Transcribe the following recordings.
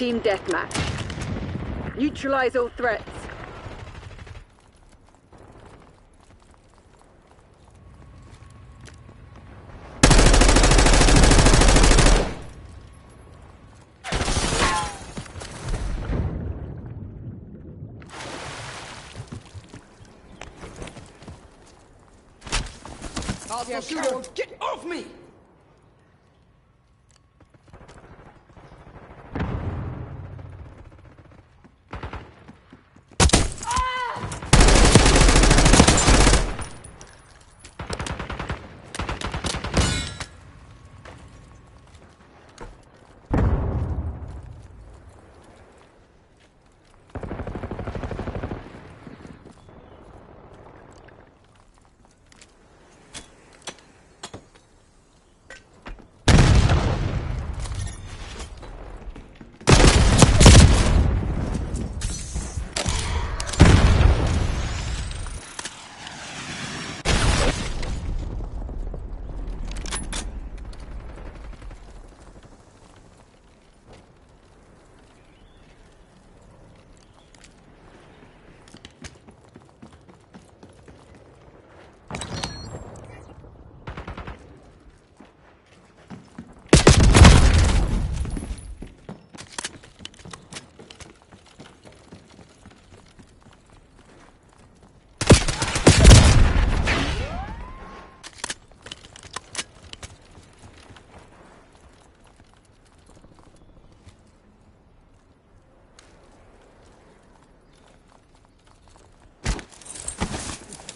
Team deathmatch. Neutralize all threats. I'll shooter, get off me!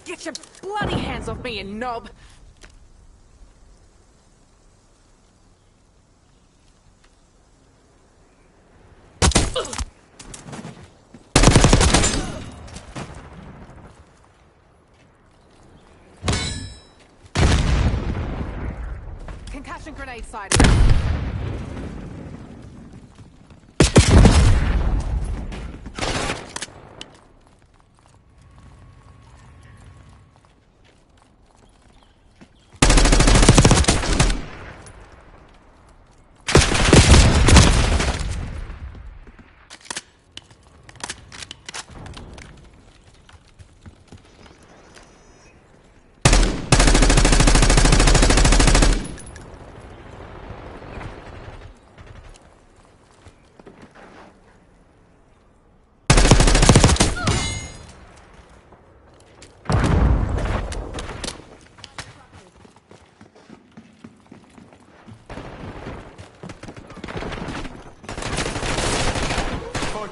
Get your bloody hands off me, you knob! Concussion grenade sighted.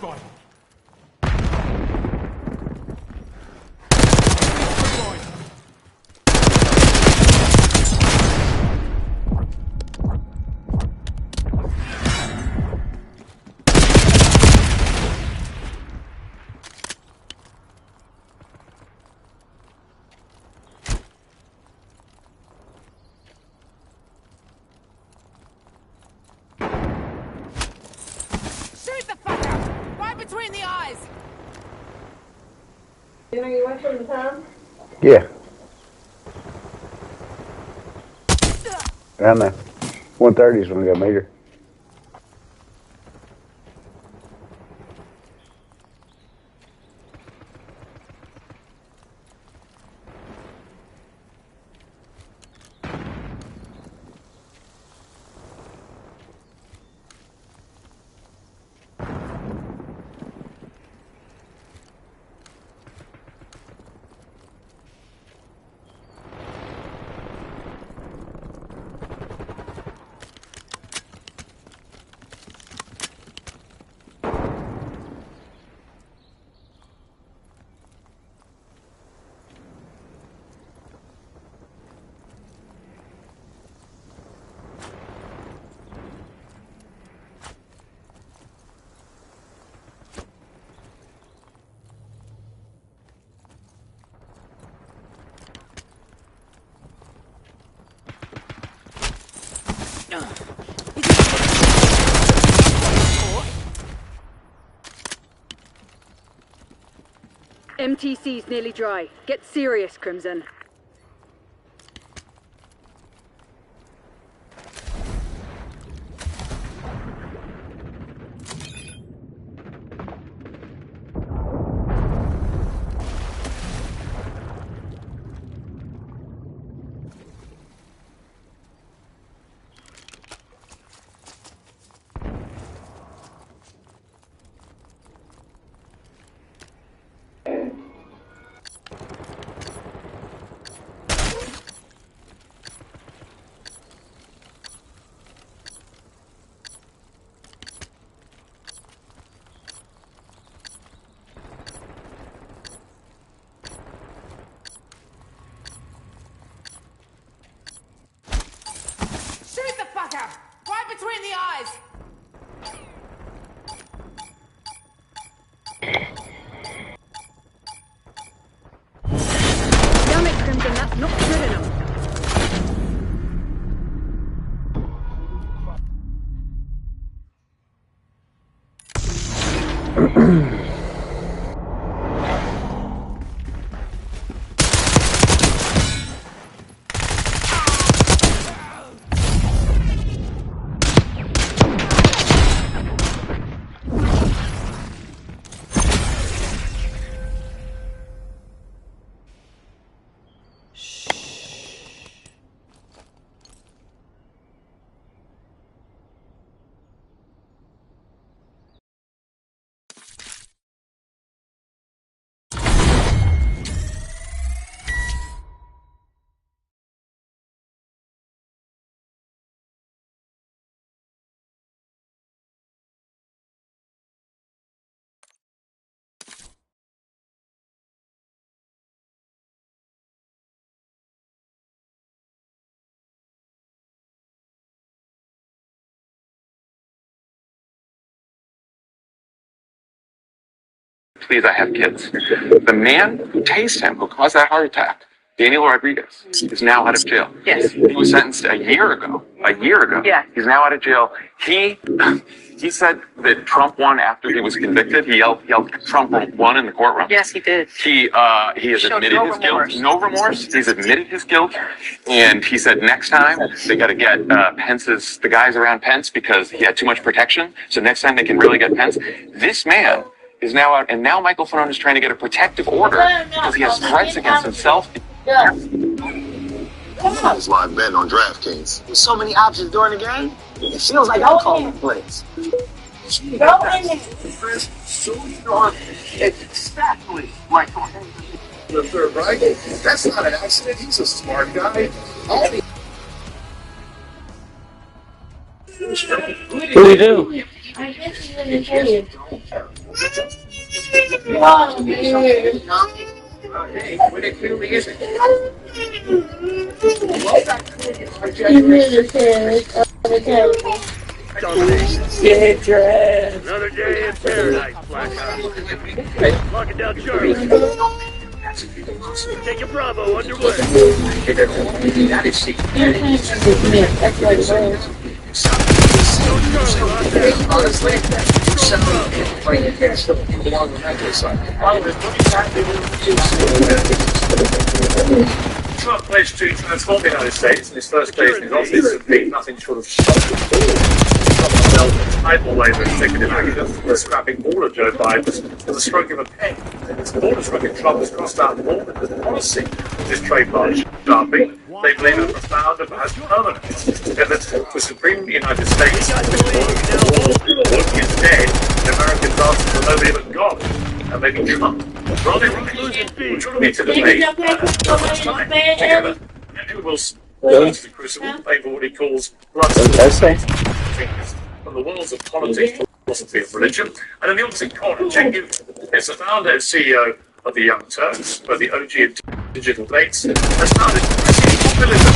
Bye-bye. Between the eyes! You know you went from the town? Yeah. Around the 1:30 is when we got meet her. MTC's nearly dry. Get serious, Crimson. please, I have kids. The man who tased him, who caused that heart attack, Daniel Rodriguez, is now out of jail. Yes. He was sentenced a year ago. Yeah. He's now out of jail. He said that Trump won after he was convicted. He yelled Trump won in the courtroom. Yes, he did. He has Showed admitted no his remorse. guilt. No remorse. He's admitted his guilt. And he said next time they got to get the guys around Pence, because he had too much protection. So next time they can really get Pence. This man is now out, and now Michael Fanone is trying to get a protective order because he has threats against himself. This live bet on DraftKings. With so many options during the game, it feels like I'm calling plays. Exactly, Michael. The third right? That's not an accident. He's a smart guy. What do we do? I guess you're gonna tell you. Hey, when it clearly isn't. Get your ass. Another day in paradise, Black Ops. Locking down Charlie. Take your Bravo underway. That is the honestly, playing against them along the mental side. Trump pledged to transform the United States in his first days in his office and being nothing short of shocking. Tidal wave of executive action for scrapping all of Joe Biden with a stroke of a pen. The border stricken Trump has crossed out more than the policy of this trade barge sharping. They believe it profound and perhaps permanent. And that the Supreme United States is dead, and American dancers will nobody but God. And maybe Trump. Ronnie Ryan, join me to debate together. Andrew Wilson, the crucible, over what he calls from the worlds of politics, philosophy, and religion. And in the opposite corner, Cenk Uygur is the founder and CEO of the Young Turks, where the OG of digital dates, has founded populism,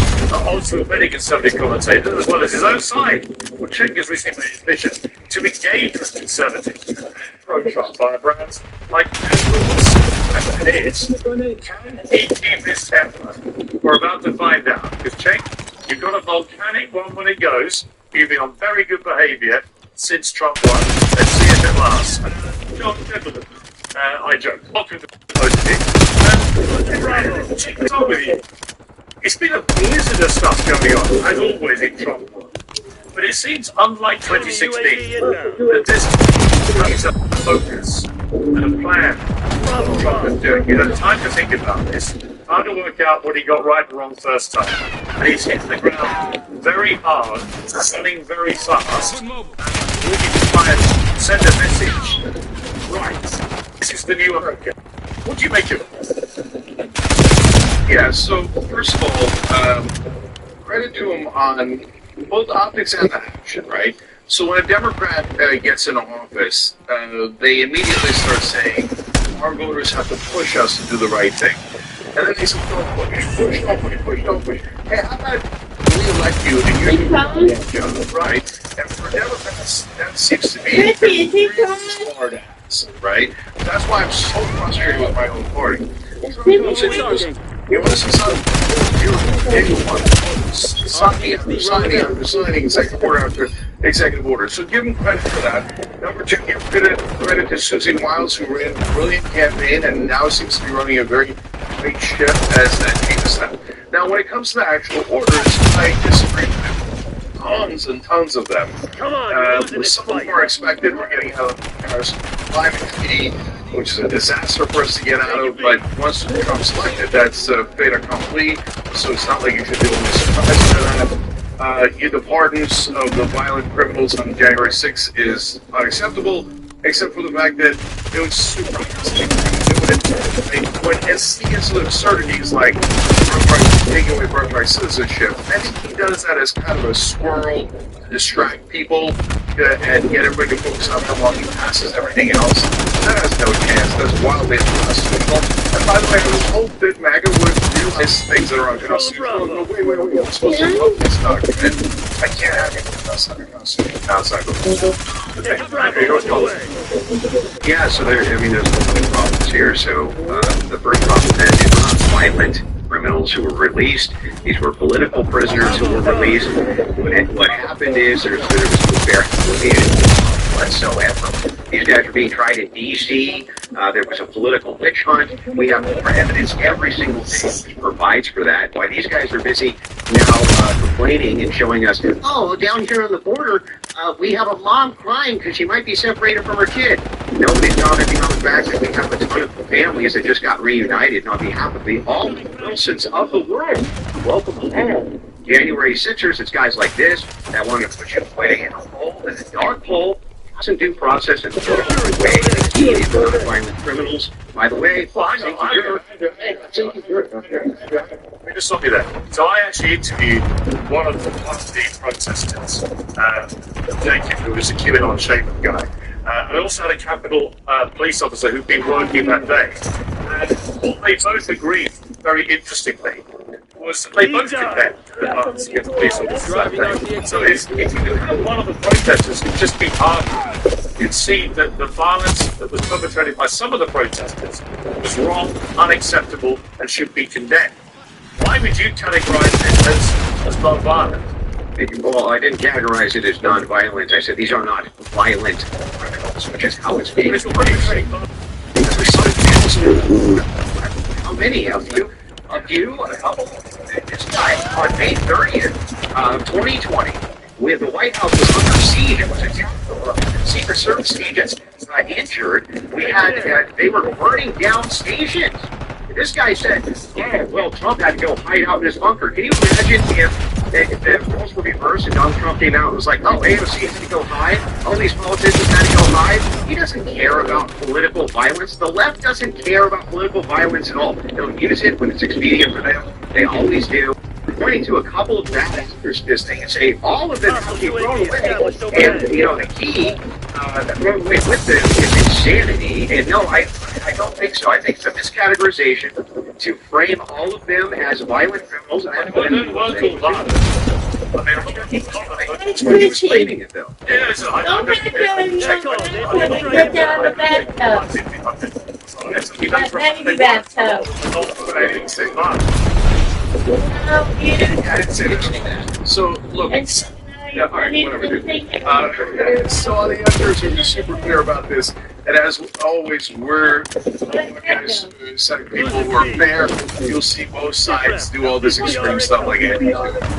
also a very conservative commentator, as well as his own side. Well, Cenk has recently made his mission to engage with conservatives, pro-Trump firebrands like Andrew Wilson. And it is, can he keep his temper? We're about to find out, because Cenk, you've got a volcanic one when it goes. You've been on very good behaviour since Trump won. Let's see if it lasts. John Gentleman, I joke. Welcome to the post. What's on with you? It's been a blizzard of stuff going on, as always in Trump. But it seems unlike 2016 that this brings a focus and a plan what Trump is doing. He had time to think about this, time to work out what he got right and wrong first time. And he's hit the ground very hard, running very fast, and looking to try and send a message. Right, this is the new America. What do you make of it? Yeah, so first of all, credit to him on both optics and the action, right? So when a Democrat gets into office, they immediately start saying, our voters have to push us to do the right thing. And then they say, don't push, don't push. Hey, how about we elect you and you're doing the job, right? And for Democrats, that seems to be hard ass, right? That's why I'm so frustrated with my own party. You want to see something? Signing executive order after executive order. So give him credit for that. Number two, give credit to Susie Wiles, who ran a brilliant campaign and now seems to be running a very great ship as the chief of staff. Now, when it comes to the actual orders, I disagree with him. Tons and tons of them. Come on, some of them are expected. We're getting out of Paris climate, which is a disaster for us to get out of. But once Trump's elected, that's fait accompli. So it's not like you should be able to surprise for that. The pardons of the violent criminals on January 6th is unacceptable, except for the fact that it was super easy to do it. When it's to absurdities like taking away birthright citizenship, I think he does that as kind of a squirrel to distract people and get everybody to focus on how long he passes everything else. That has no chance. That's wildly unconstitutional. And by the way, I would hope that MAGA would realize things that are unconstitutional. No, wait, I'm supposed to love this document. I can't have it outside the Constitution. Outside the Yeah, so there's a couple of problems here. So the first problem is violent criminals who were released. These were political prisoners who were released. What happened is there was no fair whatsoever. These guys were being tried in D.C. There was a political witch hunt. We have more evidence every single day which provides for that. Why these guys are busy now complaining and showing us, oh, down here on the border, we have a mom crying because she might be separated from her kid. Nobody's commenting on the fact that we have a ton of families that just got reunited. And on behalf of all the Wilsons of the world, welcome home. January 6ers, it's guys like this that want to push you away in a hole, in a dark hole. Doesn't due process and throw it away for violent criminals. By the way, let me just stop you there. So I actually interviewed one of the protesters, Jacob, who was a QAnon shaman guy. I also had a Capitol police officer who'd been working that day. And what they both agreed, very interestingly, was that they both condemned the violence against police officers that day. So if you had one of the protesters who'd just been arguing, you'd see that the violence that was perpetrated by some of the protesters was wrong, unacceptable, and should be condemned. Why would you categorize it as non-violent? Well, I didn't categorize it as non-violent. I said these are not violent criminals, which is how it's being portrayed. How many of you? A couple. This guy on May 30th, 2020, when the White House was under siege, it was a Secret Service agents injured. They were burning down stations. This guy said, yeah, well, Trump had to go hide out in his bunker. Can you imagine if the roles were reversed and Donald Trump came out and was like, oh, AOC has to go hide, all these politicians had to go hide? He doesn't care about political violence. The left doesn't care about political violence at all. They'll use it when it's expedient for them. They always do. Pointing to a couple of bad actors this thing and say all of them have to be thrown away. And, the key that thrown away with them is insanity. And no, I don't think so. I think it's a miscategorization to frame all of them as violent criminals. And that's what I'm explaining it, though. Don't put it down in your put it down the bathtub. That baby bathtub. So, look. Yeah, all right, whatever, dude. So all the actors are just super clear about this. And as always, we're setting people who are fair. You'll see both sides do all this extreme stuff like Andy.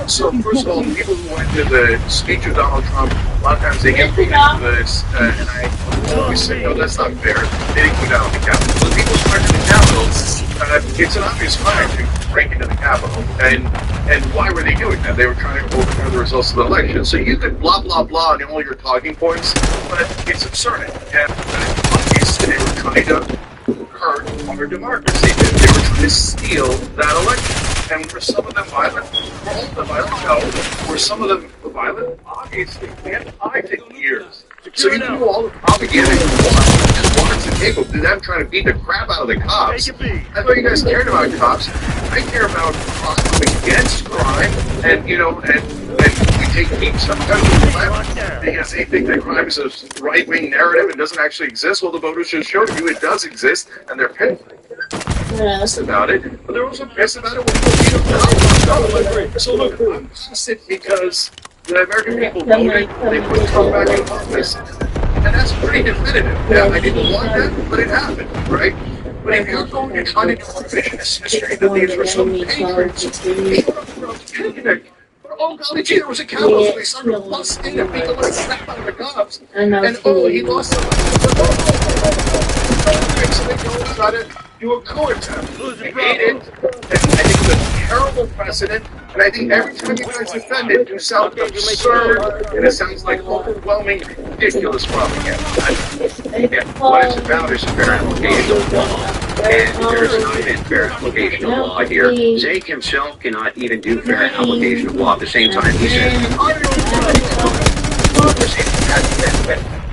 So first of all, people who went to the speech of Donald Trump, a lot of times they get pulled into this, and I always say, no, that's not fair. They didn't go down to the Capitol. So people start to the Capitol. It's an obvious crime to break into the Capitol. And why were they doing that? They were trying to overturn the results of the election. So you could blah, blah, blah on all your talking points, but it's absurd. And obviously they were trying to hurt our democracy. They were trying to steal that election. And were some of them violent? Were all of them violent? No. Were some of them violent? Obviously. Man, I take years. So you can do all the propaganda you want. Just watch the tape of them trying to beat the crap out of the cops. I thought you guys cared about cops. I care about crime against crime, and we take heat sometimes because they think that crime is a right-wing narrative and doesn't actually exist. Well, the voters just showed you it does exist, and they're pissed about it. But they're also pissed about it when people beat up. So look, I'm pissed because the American people voted, they put Trump back in office, and that's pretty definitive. Yeah, I didn't want that, but it happened, right? But if you're going to try to do revisionist history, that these were some patriots, people from the picnic, but oh golly gee, there was a Capitol, so they started to bust in and beat the living crap out of the cops, and oh, he lost somebody. So they go and try to do a coup attempt. They made it, and I think it's a terrible precedent. And I think every time you guys defend it, you sound absurd, and it sounds like overwhelming, ridiculous propaganda. What it's about is fair application of law, and there's not been fair application of law here. Zake himself cannot even do fair application of law at the same time. He says,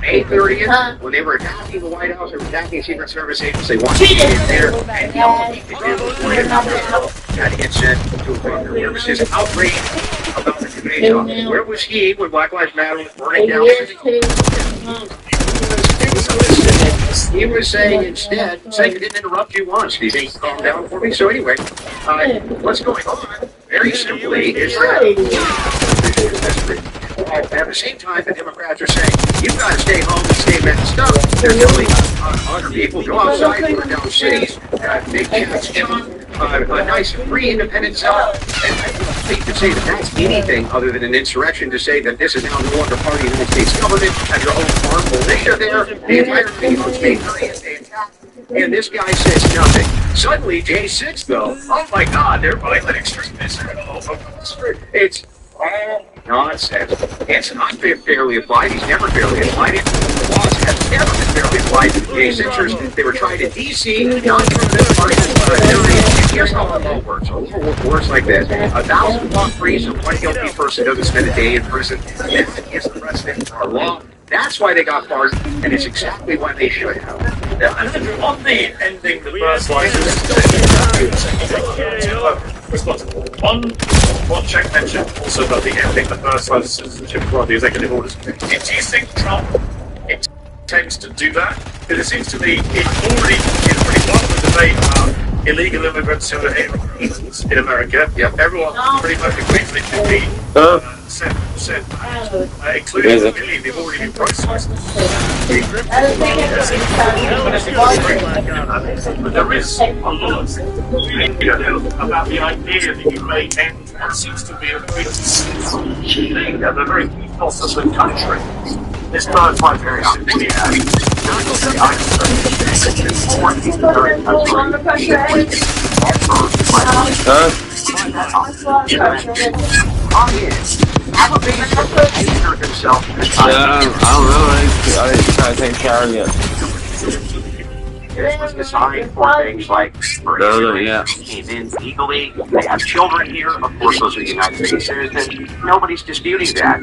May 30th, when they were attacking the White House or attacking Secret Service agents, they wanted to get in there and help keep the got hit sent to a bunker. Where was his outrage about the invasion? Where was he when Black Lives Matter was burning down? He was saying instead, saying he didn't interrupt you once. He said, calm down for me. So anyway, what's going on, very simply, is that at the same time, the Democrats are saying, you've got to stay home and stay messed up. They're telling other people, go outside, burn down cities, make chats a nice free independent zone. And I hate to say that that's anything other than an insurrection, to say that this is now no longer part of the United States government, have your own farm militia there, the entire thing on May 30th, they attack. And this guy says nothing. Suddenly, J6, though, oh my God, they're violent extremists. It's all nonsense. It's not fairly applied. He's never fairly applied it. The laws have never been fairly applied to the J6ers. They were tried in D.C., not through this party. Here's how a law works. A law works like this. 1,000 law frees and one guilty person doesn't spend a day in prison. That is the precedent for our law. That's why they got pardoned, and it's exactly why they should have. On the ending, the first responsible. One check mentioned also about the ending, the first line of citizenship for the executive orders. Do you think Trump intends to do that? Because it seems to me it's already won the debate about illegal immigrants who are illegals in America. Yep. Everyone pretty much agrees they should be sent back, including the million they've already been processed. But there is a lot about the idea that you may end what seems to be a big thing at the very ethos of the country. This bird's my very simply I don't know. I didn't try to take care of it. This was designed for things like, for instance, came in legally, they have children here, of course those are United States citizens. Nobody's disputing that.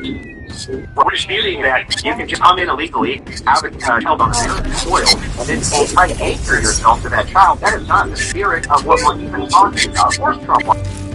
We're disputing that you can just come in illegally, have a child on American soil, and then try to anchor yourself to that child. That is not the spirit of what we're even talking about. Of course Trump wants.